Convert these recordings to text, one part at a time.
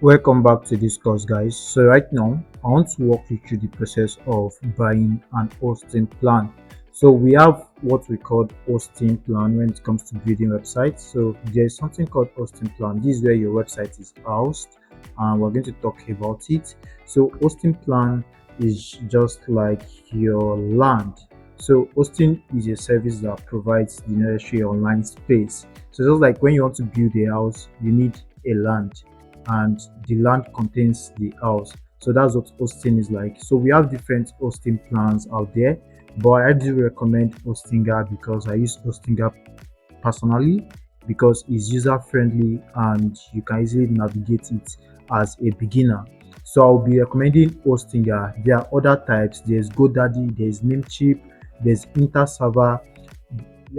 Welcome back to this course, guys. So right now I want to walk you through the process of buying an hosting plan. So we have what we call hosting plan when it comes to building websites. So there's something called hosting plan. This is where your website is housed, and we're going to talk about it. So hosting plan is just like your land. So hosting is a service that provides the necessary online space. So just like when you want to build a house, you need a land, and the land contains the house. So that's what hosting is like. So we have different hosting plans out there, but I do recommend Hostinga because I use Hostinga personally because it's user friendly and you can easily navigate it as a beginner. So I'll be recommending Hostinga. There are other types. There's GoDaddy, there's Namecheap, there's InterServer.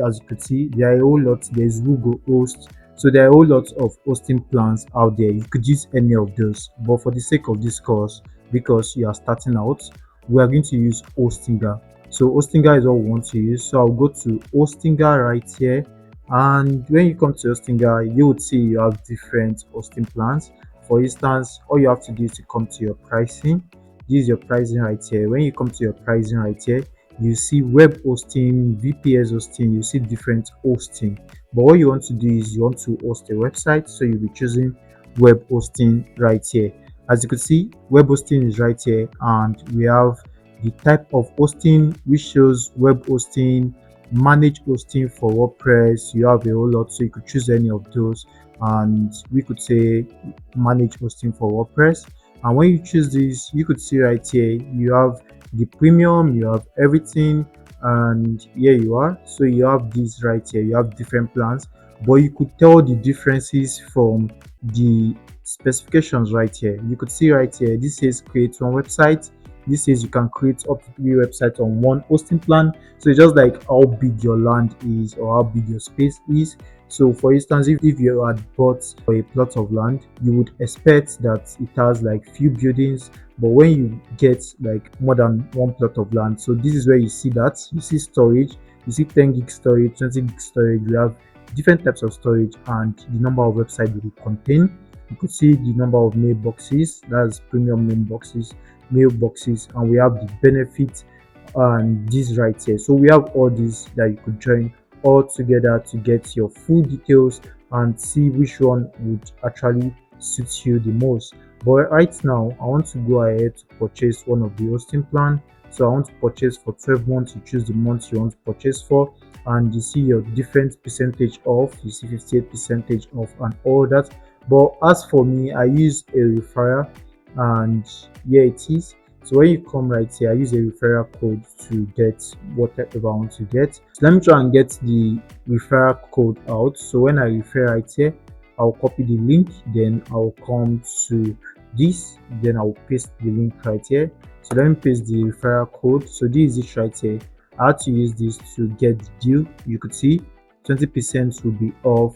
As you could see, there are a whole lot. There's Google Host. So there are a whole lot of hosting plans out there. You could use any of those, but for the sake of this course, because you are starting out, we are going to use Hostinga. So Hostinga is what we want to use. So I'll go to Hostinga right here, and when you come to Hostinga, you would see you have different hosting plans. For instance, all you have to do is to come to your pricing. This is your pricing right here. When you come to your pricing right here, you see web hosting, VPS hosting, you see different hosting. But what you want to do is you want to host a website, so you'll be choosing web hosting right here. As you can see, web hosting is right here, and we have the type of hosting which shows web hosting, manage hosting for WordPress. You have a whole lot, so you could choose any of those, and we could say manage hosting for WordPress. And when you choose this, you could see right here you have the premium, you have everything, and here you are. So you have this right here, you have different plans, but you could tell the differences from the specifications right here. You could see right here, this says create one website, this says you can create up to 3 websites on one hosting plan. So it's just like how big your land is or how big your space is. So for instance, if you had bought for a plot of land, you would expect that it has like few buildings, but when you get like more than one plot of land, so this is where you see that you see storage, you see 10 gig storage, 20 gig storage. We have different types of storage and the number of websites it will contain. You could see the number of mailboxes, that's premium mailboxes, and we have the benefits and this right here. So we have all these that you could join all together to get your full details and see which one would actually suit you the most. But right now I want to go ahead to purchase one of the hosting plan. So I want to purchase for 12 months. You choose the month you want to purchase for, and you see your different percentage off. You see 58% off and all that. But as for me, I use a referral, and here it is. So when you come right here, I use a referral code to get whatever I want to get. So let me try and get the referral code out. So when I refer right here, I'll copy the link, then I'll come to this, then I'll paste the link right here. So let me paste the referral code. So this is it right here. I had to use this to get the deal. You could see 20% will be off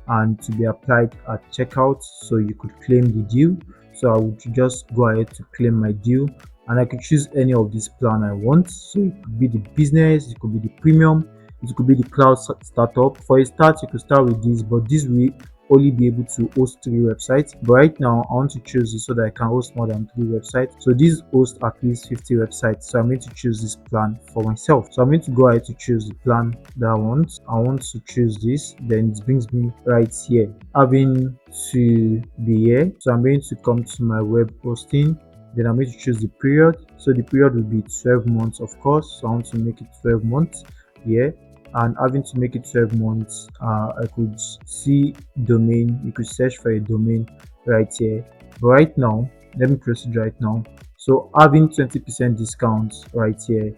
and to be applied at checkout, so you could claim the deal. So I would just go ahead to claim my deal, and I could choose any of this plan I want. So it could be the business, it could be the premium, it could be the cloud startup. For a start, you could start with this, but this will only be able to host 3 websites. But right now I want to choose this so that I can host more than 3 websites. So this hosts at least 50 websites, so I'm going to choose this plan for myself. So I'm going to go ahead to choose the plan that I want to choose this, then it brings me right here, having to be here. So I'm going to come to my web hosting, then I'm going to choose the period. So the period will be 12 months, of course. So I want to make it 12 months here, and having to make it 12 months, I could see domain. You could search for a domain right here. But right now, let me proceed right now. So having 20% discounts right here.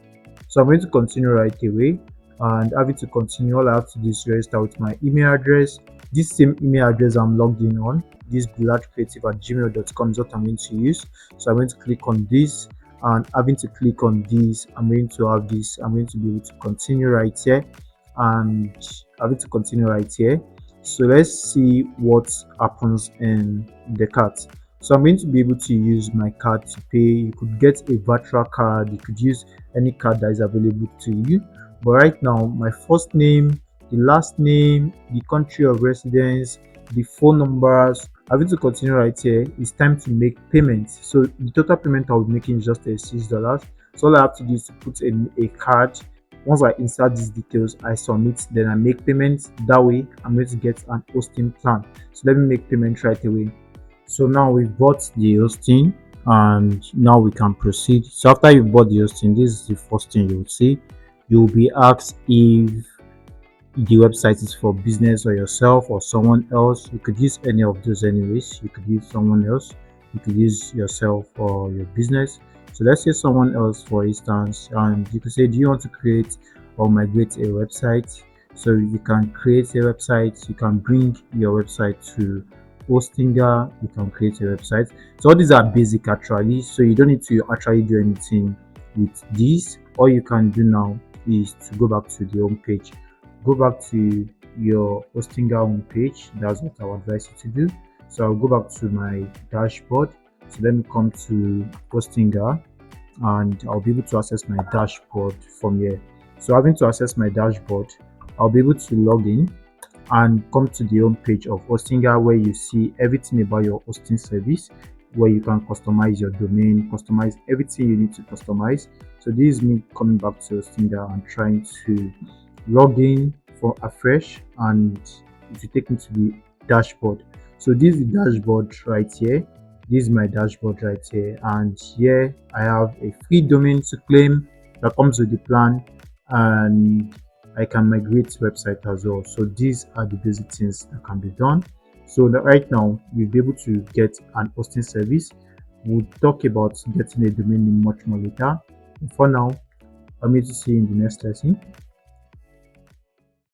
So I'm going to continue right away, and having to continue, all I have to do is register with my email address. This same email address I'm logged in on, this bladcreative@gmail.com, is what I'm going to use. So I'm going to click on this, and having to click on this, I'm going to have this. I'm going to be able to continue right here, and having to continue right here. So let's see what happens in the cart. So I'm going to be able to use my card to pay. You could get a virtual card, you could use any card that is available to you. But right now, my first name, the last name, the country of residence, the phone numbers, I'm going to continue right here. It's time to make payments. So the total payment I'll be making is just $6. So all I have to do is to put in a card. Once I insert these details, I submit, then I make payments. That way, I'm going to get an hosting plan. So let me make payment right away. So now we've bought the hosting and now we can proceed. So after you bought the hosting, this is the first thing you will see. You will be asked if the website is for business or yourself or someone else. You could use any of those anyways. You could use someone else. You could use yourself or your business. So let's say someone else, for instance, and you could say, do you want to create or migrate a website? So you can create a website. You can bring your website to Hostinger. You can create a website. So all these are basic actually. So you don't need to actually do anything with these. All you can do now is to go back to the home page. Go back to your Hostinger homepage. That's what I would advise you to do. So I'll go back to my dashboard. So let me come to Hostinger and I'll be able to access my dashboard from here. So having to access my dashboard, I'll be able to log in and come to the home page of Hostinger where you see everything about your hosting service, where you can customize your domain, customize everything you need to customize. So this is me coming back to Hostinger and trying to log in for afresh, and it will take me to the dashboard. So this is the dashboard right here. This is my dashboard right here, and here I have a free domain to claim that comes with the plan, and I can migrate website as well. So these are the basic things that can be done. So that right now we'll be able to get an hosting service. We'll talk about getting a domain name much more later. For now, I'm going to see you in the next lesson.